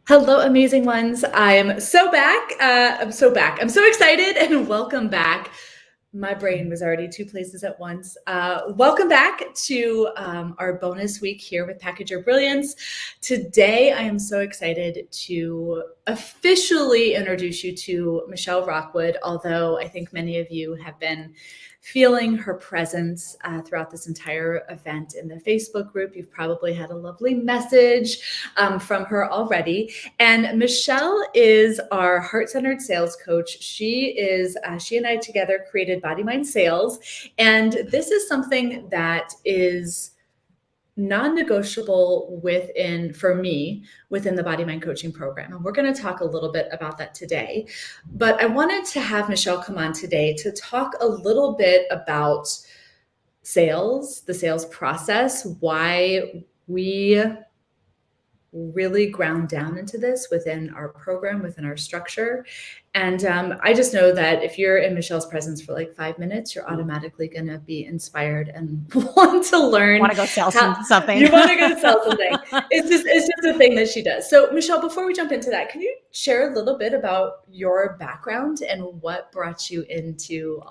Hello, amazing ones. I am so back. I'm so back. I'm so excited and welcome back. My brain was already two places at once. Welcome back to our bonus week here with Package Your Brilliance. Today, I am so excited to officially introduce you to Michelle Rockwood, although I think many of you have been feeling her presence throughout this entire event in the Facebook group. You've probably had a lovely message from her already. And Michelle is our heart-centered sales coach. She and I together created BodyMind Sales. And this is something that is non-negotiable for me within the Body Mind Coaching Program. And we're going to talk a little bit about that today. But I wanted to have Michelle come on today to talk a little bit about sales, the sales process, why we really ground down into this within our program, within our structure. And I just know that if you're in Michelle's presence for like 5 minutes, you're automatically going to be inspired and want to learn. Want to go sell something. You want to go sell something. It's just a thing that she does. So Michelle, before we jump into that, can you share a little bit about your background and what brought you into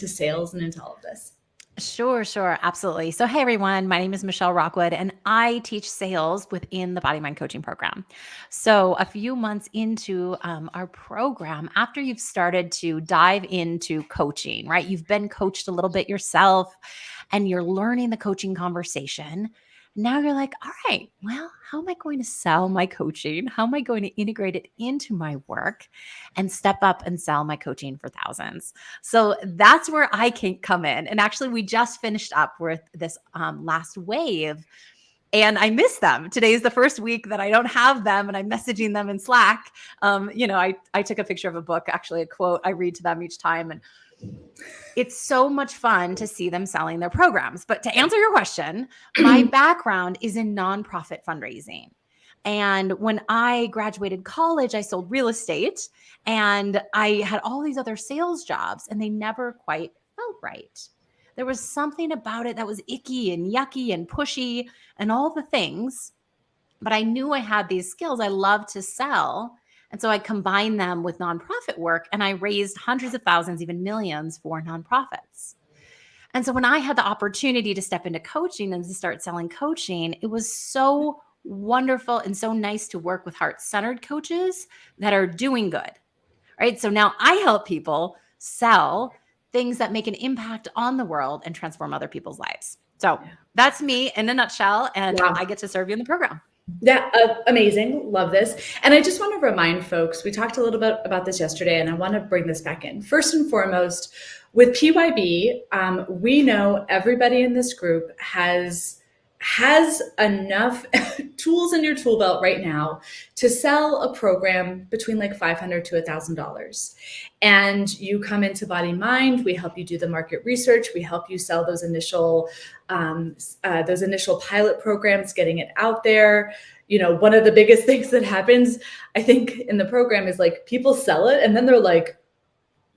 sales and into all of this? Sure. Absolutely. So, hey, everyone, my name is Michelle Rockwood, and I teach sales within the Body Mind Coaching Program. So a few months into our program, after you've started to dive into coaching, right? You've been coached a little bit yourself and you're learning the coaching conversation. Now you're like, all right, well, how am I going to sell my coaching? How am I going to integrate it into my work and step up and sell my coaching for thousands? So that's where I can come in. And actually, we just finished up with this last wave. And I miss them. Today is the first week that I don't have them, and I'm messaging them in Slack. I took a picture of a book, actually a quote I read to them each time. And it's so much fun to see them selling their programs. But to answer your question, my background is in nonprofit fundraising. And when I graduated college, I sold real estate and I had all these other sales jobs and they never quite felt right. There was something about it that was icky and yucky and pushy and all the things. But I knew I had these skills. I love to sell. And so I combined them with nonprofit work and I raised hundreds of thousands, even millions for nonprofits. And so when I had the opportunity to step into coaching and to start selling coaching, it was so wonderful and so nice to work with heart-centered coaches that are doing good, right? So now I help people sell things that make an impact on the world and transform other people's lives. So that's me in a nutshell, and I get to serve you in the program. Yeah, amazing. Love this. And I just want to remind folks, we talked a little bit about this yesterday, and I want to bring this back in. First and foremost, with PYB, we know everybody in this group has enough tools in your tool belt right now to sell a program between like $500 to $1,000. And you come into BodyMind, we help you do the market research, we help you sell those initial pilot programs, getting it out there. You know, one of the biggest things that happens, I think, in the program is like people sell it and then they're like,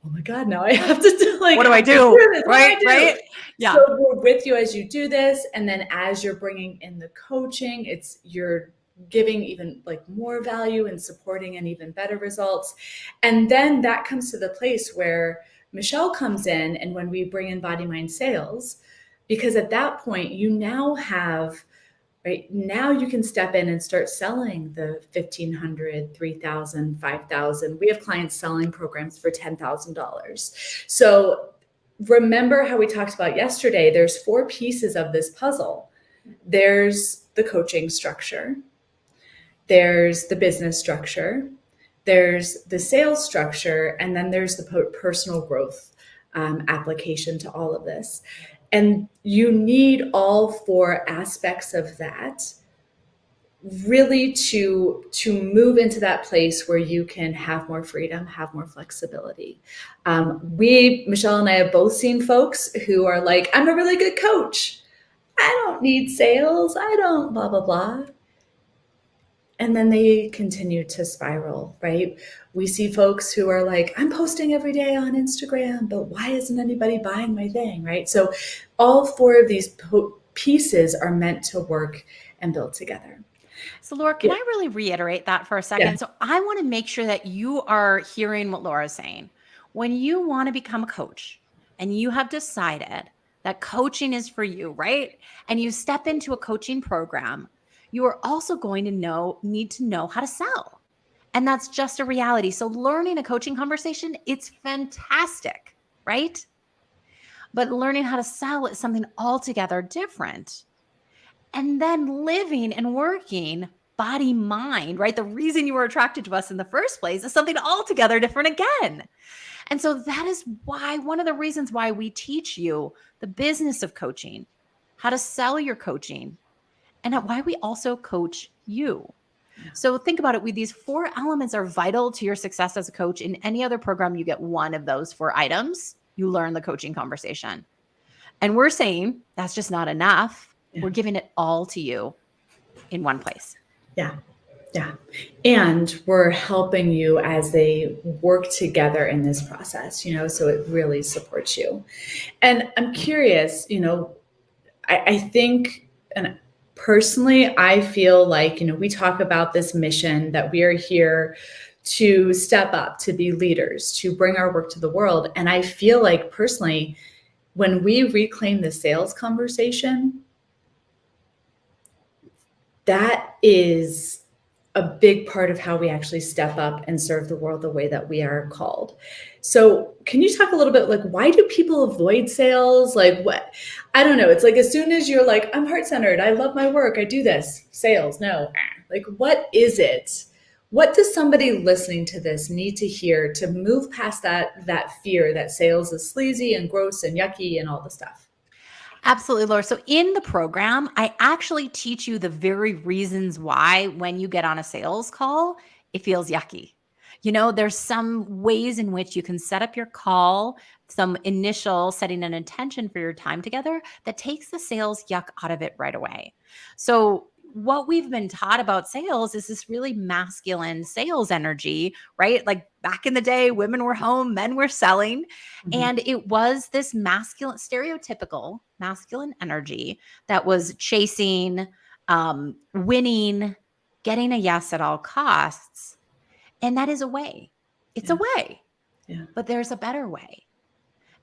oh my God, now I have to do what do I do? Right. Yeah. So we're with you as you do this. And then as you're bringing in the coaching, you're giving even like more value and supporting and even better results. And then that comes to the place where Michelle comes in, and when we bring in BodyMind Sales, because at that point you now have, right now you can step in and start selling the $1,500, $3,000, $5,000. We have clients selling programs for $10,000. So remember how we talked about yesterday, there's 4 pieces of this puzzle. There's the coaching structure. There's the business structure. There's the sales structure. And then there's the personal growth application to all of this. And you need all 4 aspects of that really to move into that place where you can have more freedom, have more flexibility. Michelle and I have both seen folks who are like, I'm a really good coach. I don't need sales. I don't blah, blah, blah. And then they continue to spiral, right? We see folks who are like, I'm posting every day on Instagram, but why isn't anybody buying my thing, right? So all 4 of these pieces are meant to work and build together. So Laura, can I really reiterate that for a Yeah. second? So I want to make sure that you are hearing what Laura's saying. When you want to become a coach and you have decided that coaching is for you, right? And you step into a coaching program, you are also going to need to know how to sell. And that's just a reality. So learning a coaching conversation, it's fantastic, right? But learning how to sell is something altogether different. And then living and working body mind, right? The reason you were attracted to us in the first place is something altogether different again. And so that is why one of the reasons why we teach you the business of coaching, how to sell your coaching, and why we also coach you. Yeah. So think about it. These 4 elements are vital to your success as a coach. In any other program, you get one of those 4 items. You learn the coaching conversation. And we're saying that's just not enough. Yeah. We're giving it all to you in one place. Yeah. Yeah. And we're helping you as they work together in this process, so it really supports you. And I'm curious, I think, and personally, I feel like, we talk about this mission that we are here to step up, to be leaders, to bring our work to the world. And I feel like personally, when we reclaim the sales conversation, that is a big part of how we actually step up and serve the world the way that we are called. So can you talk a little bit, like, why do people avoid sales? Like, what? I don't know. It's like, as soon as you're like, I'm heart-centered, I love my work, I do this, sales, no. Like, what is it? What does somebody listening to this need to hear to move past that fear that sales is sleazy and gross and yucky and all the stuff? Absolutely, Laura. So in the program, I actually teach you the very reasons why when you get on a sales call, it feels yucky. There's some ways in which you can set up your call, some initial setting an intention for your time together that takes the sales yuck out of it right away. So what we've been taught about sales is this really masculine sales energy, right? Like back in the day, women were home, men were selling. Mhm. And it was this masculine, stereotypical masculine energy that was chasing, winning, getting a yes at all costs. And that is a way. It's a Yeah. way, Yeah. but there's a better way.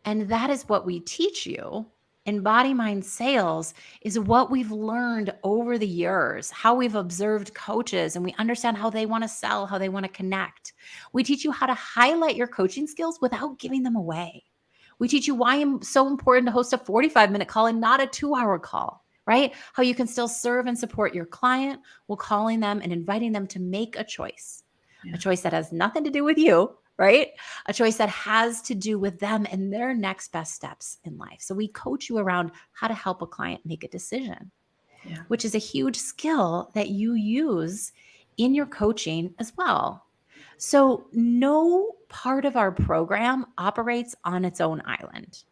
And that is what we teach you in Body Mind Sales, is what we've learned over the years, how we've observed coaches, and we understand how they want to sell, how they want to connect. We teach you how to highlight your coaching skills without giving them away. We teach you why it's so important to host a 45-minute call and not a 2-hour call, right? How you can still serve and support your client while calling them and inviting them to make a choice that has nothing to do with you, right? A choice that has to do with them and their next best steps in life. So we coach you around how to help a client make a decision, Yeah. which is a huge skill that you use in your coaching as well. So no part of our program operates on its own island,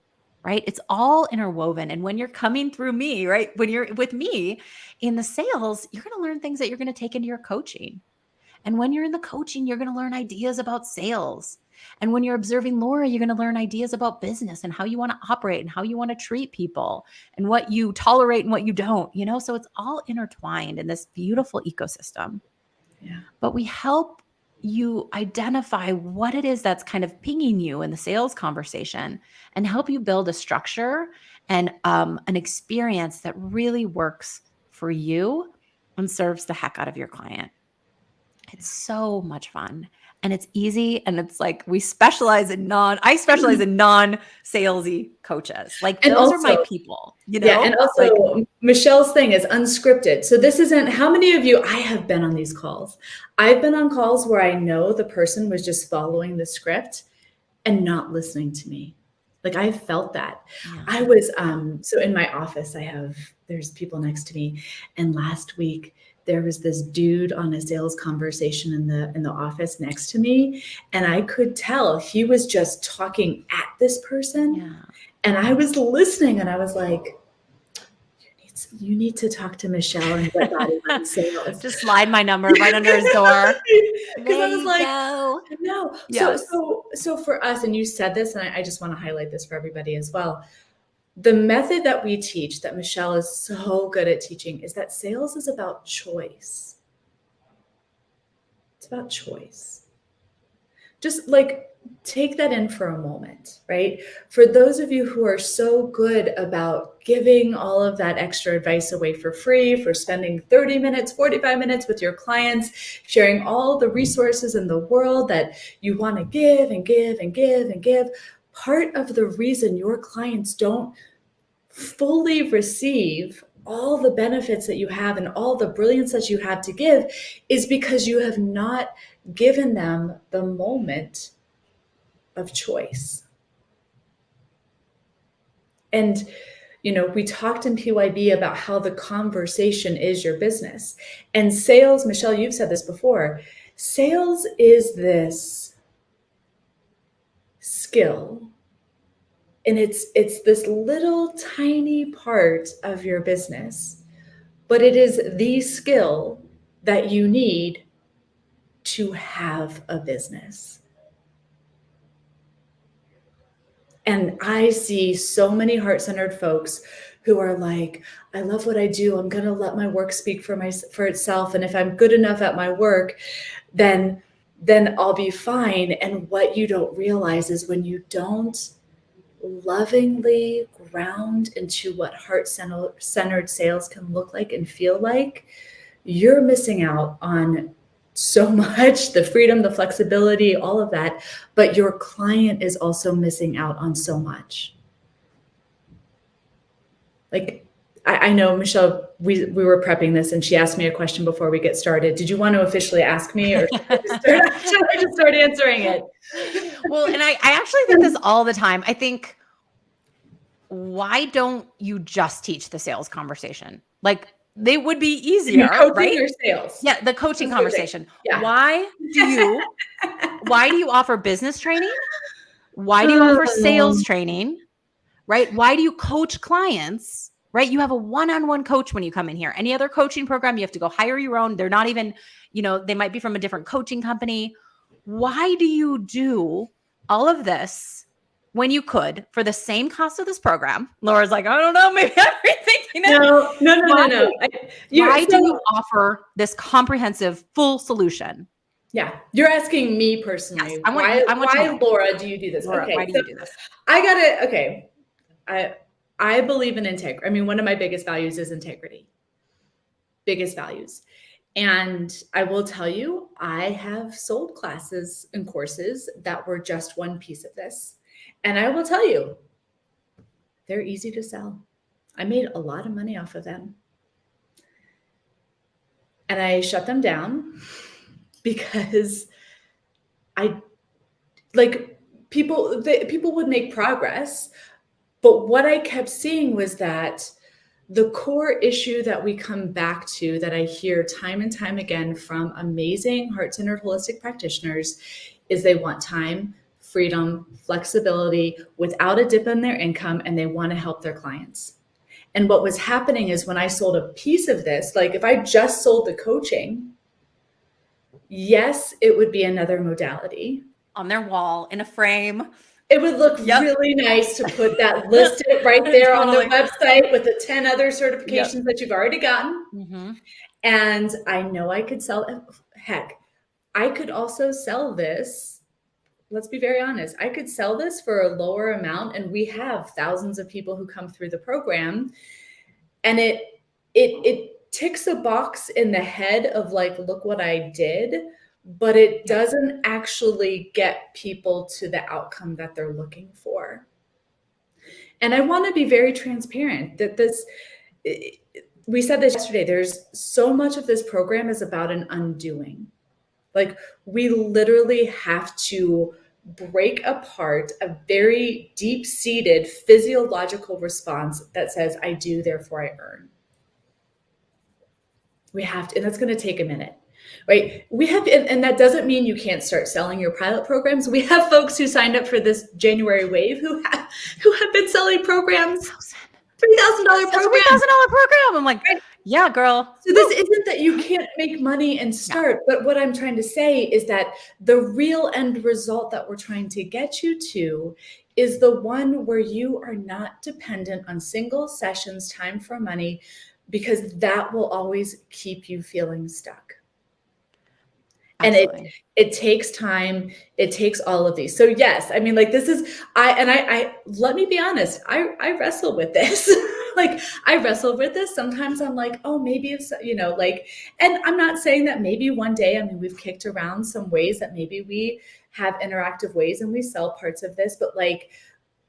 right? It's all interwoven. And when you're coming through me, right? When you're with me in the sales, you're going to learn things that you're going to take into your coaching. And when you're in the coaching, you're going to learn ideas about sales. And when you're observing Laura, you're going to learn ideas about business and how you want to operate and how you want to treat people and what you tolerate and what you don't, so it's all intertwined in this beautiful ecosystem. Yeah. But we help you identify what it is that's kind of pinging you in the sales conversation and help you build a structure and an experience that really works for you and serves the heck out of your client. It's so much fun and it's easy. And it's like, I specialize in non-salesy coaches. Like And those are also, my people, yeah, and also Michelle's thing is unscripted. So this isn't, how many of you, I have been on these calls. I've been on calls where I know the person was just following the script and not listening to me. Like, I felt that. Yeah. I was, so in my office, there's people next to me. And last week there was this dude on a sales conversation in the office next to me. And I could tell he was just talking at this person. Yeah. And I was listening and I was like, you need to talk to Michelle and get BodyMind sales. Just slide my number right under his door. Because I was like, go. no. Yes. So for us, and you said this, and I just want to highlight this for everybody as well. The method that we teach, that Michelle is so good at teaching, is that sales is about choice. about choice. Just like take that in for a moment, right? For those of you who are so good about giving all of that extra advice away for free, for spending 30 minutes, 45 minutes with your clients, sharing all the resources in the world that you want to give and give and give and give, part of the reason your clients don't fully receive all the benefits that you have and all the brilliance that you have to give is because you have not given them the moment of choice. And, we talked in PYB about how the conversation is your business. And sales, Michelle, you've said this before, sales is this skill. And it's this little tiny part of your business, but it is the skill that you need to have a business. And I see so many heart-centered folks who are like, I love what I do. I'm going to let my work speak for itself. And if I'm good enough at my work, then I'll be fine. And what you don't realize is when you don't lovingly ground into what heart-centered sales can look like and feel like, you're missing out on so much, the freedom, the flexibility, all of that, but your client is also missing out on so much. Like, I know, Michelle, we were prepping this and she asked me a question before we get started. Did you want to officially ask me or should I just start answering it? Well, and I actually think this all the time. I think, why don't you just teach the sales conversation? Like, they would be easier, coaching right? Or sales? Yeah, the coaching conversation. Yeah. Why do you offer business training? Why do you offer sales training? Right? Why do you coach clients? Right? You have a one-on-one coach when you come in here. Any other coaching program, you have to go hire your own. They're not even, they might be from a different coaching company. Why do you do all of this when you could for the same cost of this program? Laura's like, I don't know, maybe I'm rethinking it. No. Why do you offer this comprehensive, full solution? Yeah, you're asking me personally. Yes, why Laura, do you do this? Laura, okay, why do you do this? I believe in integrity. I mean, one of my biggest values is integrity. Biggest values. And I will tell you, I have sold classes and courses that were just one piece of this. And I will tell you, they're easy to sell. I made a lot of money off of them. And I shut them down because people would make progress. But what I kept seeing was that the core issue that we come back to, that I hear time and time again from amazing heart-centered holistic practitioners, is they want time, freedom, flexibility without a dip in their income, and they want to help their clients. And what was happening is when I sold a piece of this, like if I just sold the coaching, yes, it would be another modality. On their wall, in a frame. It would look really nice to put that listed right there on the website with the 10 other certifications that you've already gotten. Mm-hmm. And I know I could sell, heck, I could also sell this. Let's be very honest. I could sell this for a lower amount, and we have thousands of people who come through the program, and it ticks a box in the head of like, look what I did, but it doesn't actually get people to the outcome that they're looking for. And I want to be very transparent that we said this yesterday, there's so much of this program is about an undoing. Like, we literally have to break apart a very deep-seated physiological response that says, I do, therefore I earn. We have to, and that's going to take a minute. Right. We have, and that doesn't mean you can't start selling your pilot programs. We have folks who signed up for this January wave who have been selling programs, $3,000 program. $3,000 program. I'm like, yeah, girl. So this isn't that you can't make money and start, but what I'm trying to say is that the real end result that we're trying to get you to is the one where you are not dependent on single sessions, time for money, because that will always keep you feeling stuck. And Absolutely. it takes time. It takes all of these. So yes, I mean, like this is I let me be honest. I wrestle with this. Like I wrestle with this. Sometimes I'm like, oh, maybe if like, and I'm not saying that maybe one day. I mean, we've kicked around some ways that maybe we have interactive ways and we sell parts of this, but like,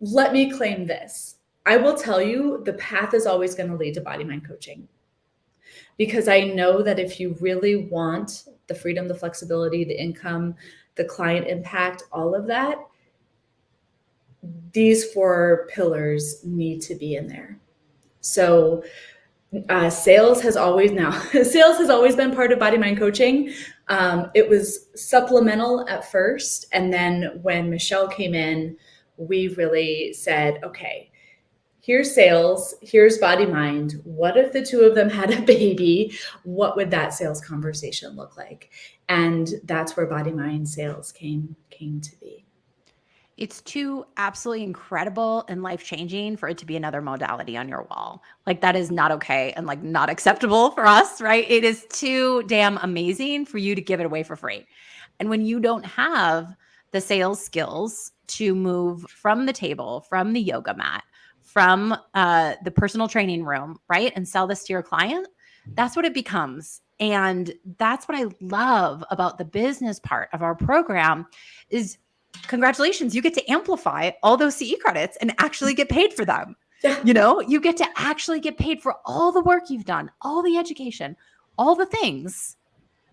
let me claim this. I will tell you, the path is always going to lead to body mind coaching, because I know that if you really want the freedom, the flexibility, the income, the client impact, all of that, these four pillars need to be in there. So sales has always been part of body mind coaching. It was supplemental at first, and then when Michelle came in, we really said, okay, here's sales, here's body mind. What if the two of them had a baby? What would that sales conversation look like? And that's where body mind sales came to be. It's too absolutely incredible and life-changing for it to be another modality on your wall. Like that is not okay and like not acceptable for us, right? It is too damn amazing for you to give it away for free. And when you don't have the sales skills to move from the table, from the yoga mat, from the personal training room, right? And sell this to your client, that's what it becomes. And that's what I love about the business part of our program is congratulations, you get to amplify all those CE credits and actually get paid for them. Yeah. You get to actually get paid for all the work you've done, all the education, all the things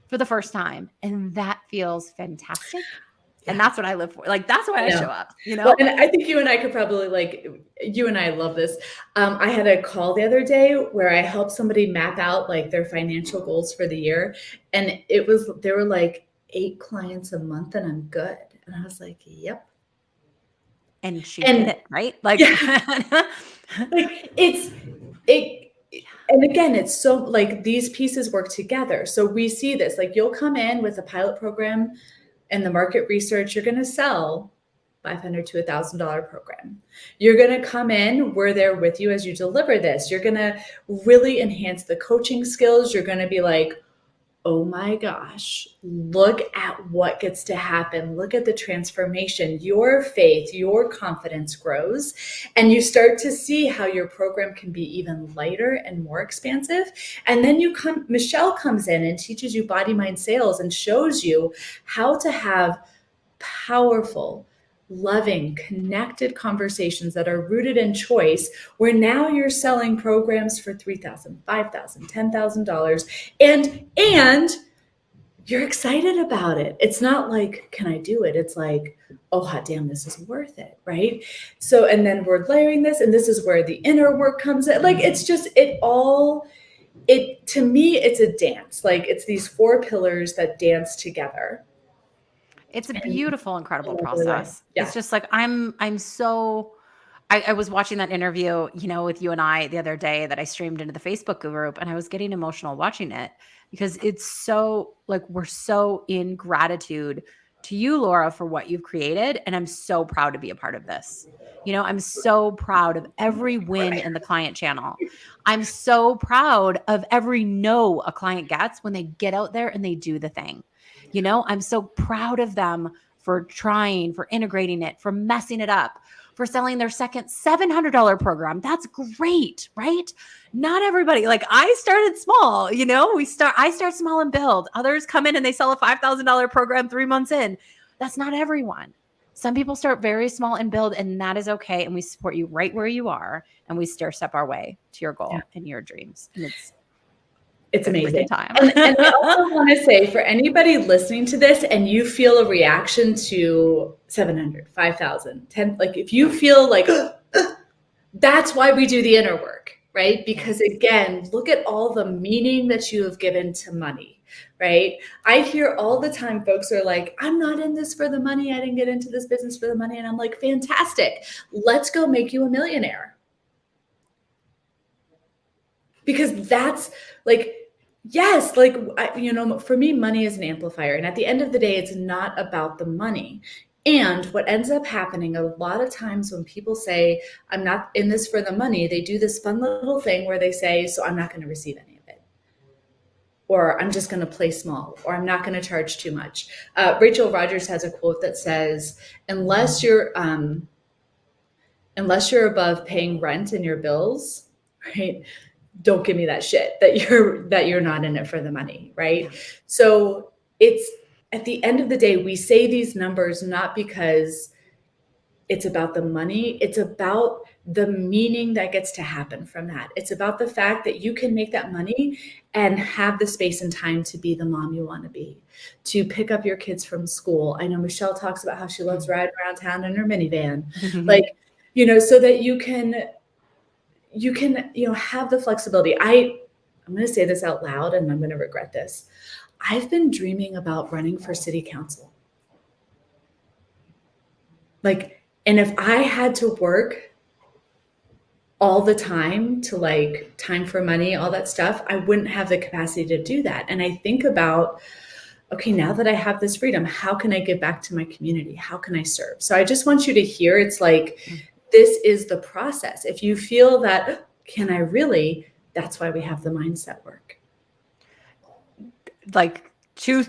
for the first time. And that feels fantastic. Yeah. And that's what I live for. Like, that's why I show up, Well, and I think you and I could probably you and I love this. I had a call the other day where I helped somebody map out like their financial goals for the year. And there were like 8 clients a month and I'm good. And I was like, yep. And she did it, right? Like, yeah. Like and again, it's so like these pieces work together. So we see this, like you'll come in with a pilot program and the market research, you're going to sell $500 to $1,000 program. You're going to come in, we're there with you as you deliver this. You're going to really enhance the coaching skills. You're going to be like, oh my gosh, look at what gets to happen. Look at the transformation. Your faith, your confidence grows, and you start to see how your program can be even lighter and more expansive. And then Michelle comes in and teaches you body mind sales and shows you how to have powerful, loving, connected conversations that are rooted in choice, where now you're selling programs for $3,000, $5,000, $10,000, and you're excited about it. It's not like, can I do it? It's like, oh, hot damn, this is worth it, right? So, and then we're layering this, and this is where the inner work comes in. Like, it's just, to me, it's a dance. Like, it's these 4 pillars that dance together. It's a beautiful, incredible process. Yeah. It's just like, I was watching that interview, with you and I the other day that I streamed into the Facebook group, and I was getting emotional watching it because it's so like, we're so in gratitude to you, Laura, for what you've created. And I'm so proud to be a part of this. I'm so proud of every win in the client channel. I'm so proud of every no a client gets when they get out there and they do the thing. I'm so proud of them for trying, for integrating it, for messing it up, for selling their second $700 program. That's great, right? Not everybody. Like, I started small, I start small and build. Others come in and they sell a $5,000 program 3 months in. That's not everyone. Some people start very small and build, and that is okay. And we support you right where you are, and we stair step our way to your goal and your dreams. And it's amazing. Time. and I also want to say, for anybody listening to this and you feel a reaction to 700, 5,000, 10, like if you feel like, that's why we do the inner work, right? Because again, look at all the meaning that you have given to money, right? I hear all the time folks are like, I'm not in this for the money. I didn't get into this business for the money. And I'm like, fantastic. Let's go make you a millionaire. Because that's like, yes, like, for me, money is an amplifier. And at the end of the day, it's not about the money. And what ends up happening a lot of times when people say, I'm not in this for the money, they do this fun little thing where they say, so I'm not going to receive any of it. or I'm just going to play small, or I'm not going to charge too much. Rachel Rogers has a quote that says, unless you're above paying rent and your bills, right? Don't give me that shit that you're not in it for the money, right? Yeah. So it's, at the end of the day, we say these numbers not because it's about the money, it's about the meaning that gets to happen from that. It's about the fact that you can make that money and have the space and time to be the mom you want to be, to pick up your kids from school. I know Michelle talks about how she loves riding around town in her minivan, like, so that you can, have the flexibility. I'm going to say this out loud and I'm going to regret this. I've been dreaming about running for city council. And if I had to work all the time to time for money, all that stuff, I wouldn't have the capacity to do that. And I think about, okay, now that I have this freedom, how can I give back to my community? How can I serve? So I just want you to hear, it's this is the process. If you feel that, can I really, that's why we have the mindset work. To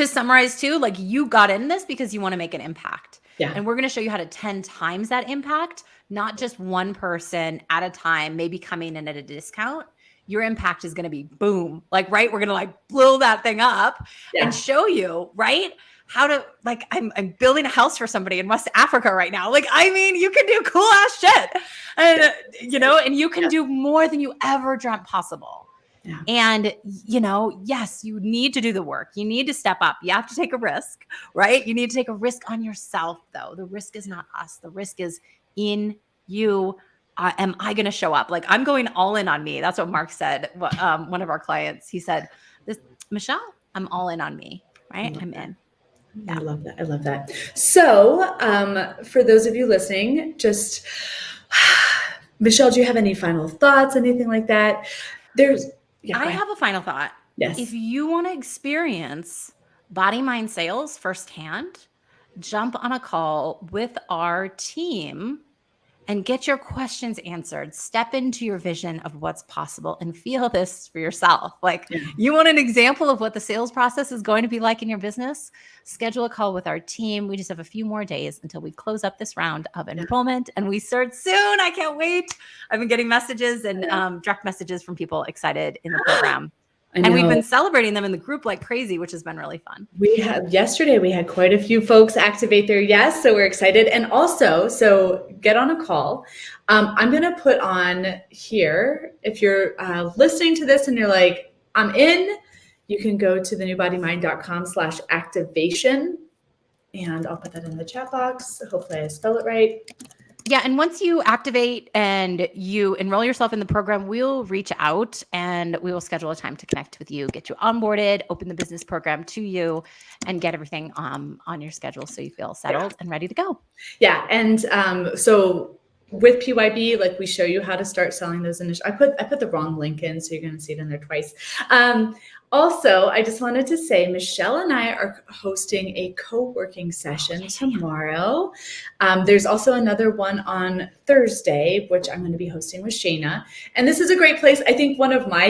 summarize too, you got in this because you want to make an impact. Yeah. And we're going to show you how to 10 times that impact, not just one person at a time, maybe coming in at a discount. Your impact is going to be boom. Right. We're going to blow that thing up and show you, right, how to, I'm building a house for somebody in West Africa right now. You can do cool ass shit and, and you can do more than you ever dreamt possible. Yeah. And, yes, you need to do the work. You need to step up. You have to take a risk, right? You need to take a risk on yourself, though. The risk is not us. The risk is in you. Am I going to show up? I'm going all in on me. That's what Mark said. One of our clients, he said, Michelle, I'm all in on me, right? I'm in. Yeah. I love that. I love that. So for those of you listening, just, Michelle, do you have any final thoughts, anything like that? I have a final thought. Yes. If you want to experience BodyMind sales firsthand, jump on a call with our team and get your questions answered. Step into your vision of what's possible and feel this for yourself. You want an example of what the sales process is going to be like in your business? Schedule a call with our team. We just have a few more days until we close up this round of enrollment and we start soon. I can't wait. I've been getting messages and direct messages from people excited in the program. And we've been celebrating them in the group like crazy, which has been really fun. Yesterday we had quite a few folks activate their yes, so we're excited. And also, so get on a call. I'm going to put on here, if you're listening to this and you're like, I'm in, you can go to thenewbodimind.com/activation. And I'll put that in the chat box. Hopefully I spell it right. Yeah. And once you activate and you enroll yourself in the program, we'll reach out and we will schedule a time to connect with you, get you onboarded, open the business program to you, and get everything on your schedule so you feel settled and ready to go. Yeah. And so with PYB, we show you how to start selling those initial. I put the wrong link in, so you're going to see it in there twice. Also, I just wanted to say, Michelle and I are hosting a co-working session tomorrow. There's also another one on Thursday, which I'm going to be hosting with Shayna. And this is a great place. I think one of my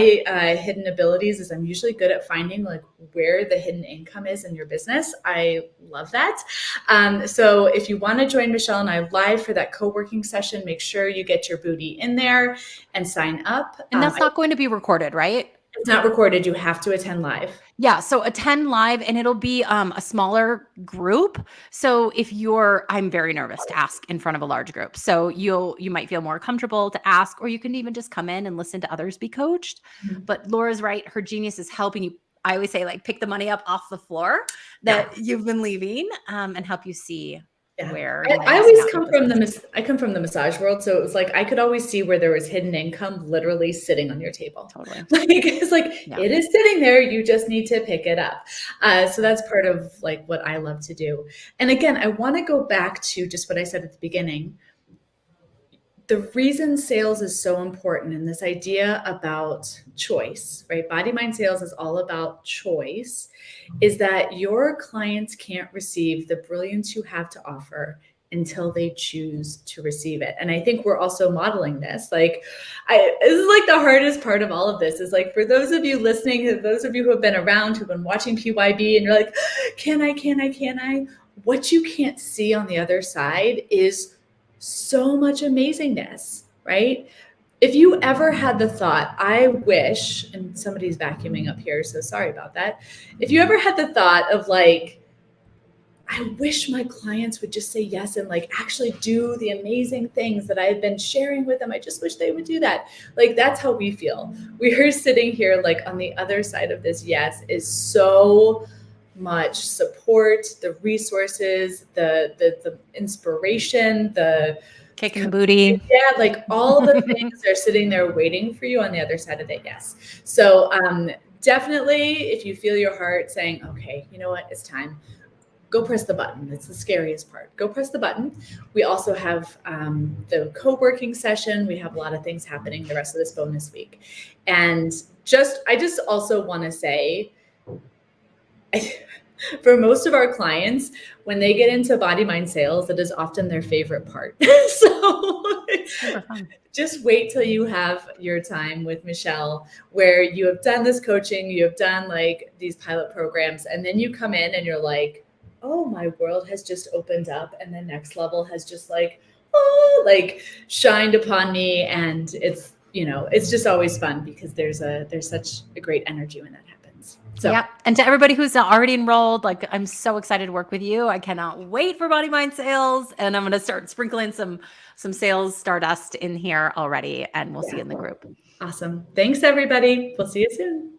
hidden abilities is I'm usually good at finding where the hidden income is in your business. I love that. So if you want to join Michelle and I live for that co-working session, make sure you get your booty in there and sign up. And that's not going to be recorded, right? It's not recorded. You have to attend live. Yeah. So attend live and it'll be a smaller group. So I'm very nervous to ask in front of a large group. So you might feel more comfortable to ask, or you can even just come in and listen to others be coached. Mm-hmm. But Laura's right. Her genius is helping you. I always say pick the money up off the floor that you've been leaving and help you see where I always come from the massage world, so it was I could always see where there was hidden income literally sitting on your table. Totally. It is sitting there, you just need to pick it up. So that's part of what I love to do. And again, I want to go back to just what I said at the beginning. The reason sales is so important, and this idea about choice, right? BodyMind sales is all about choice, is that your clients can't receive the brilliance you have to offer until they choose to receive it. And I think we're also modeling this. Like, this is like the hardest part of all of this is like, for those of you listening, those of you who have been around, who've been watching PYB and you're like, can I? What you can't see on the other side is so much amazingness, right? If you ever had the thought, I wish, and somebody's vacuuming up here, so sorry about that. If you ever had the thought of like, I wish my clients would just say yes and like actually do the amazing things that I've been sharing with them. I just wish they would do that. Like, that's how we feel. We're sitting here like on the other side of this yes is so much support, the resources, the inspiration, the Kicking the booty. yeah, like all the things are sitting there waiting for you on the other side of that yes. So definitely, if you feel your heart saying, okay, you know what, it's time, go press the button. It's the scariest part. Go press the button. We also have the co-working session. We have a lot of things happening the rest of this bonus week. And I just also want to say, for most of our clients, when they get into BodyMind sales, it is often their favorite part. So just wait till you have your time with Michelle, where you have done this coaching, you have done like these pilot programs, and then you come in and you're like, oh, my world has just opened up, and the next level has just like, oh, like shined upon me. And it's, it's just always fun because there's such a great energy when that happens. So yeah. And to everybody who's already enrolled, like, I'm so excited to work with you. I cannot wait for BodyMind sales, and I'm going to start sprinkling some sales stardust in here already, and we'll see you in the group. Awesome. Thanks, everybody. We'll see you soon.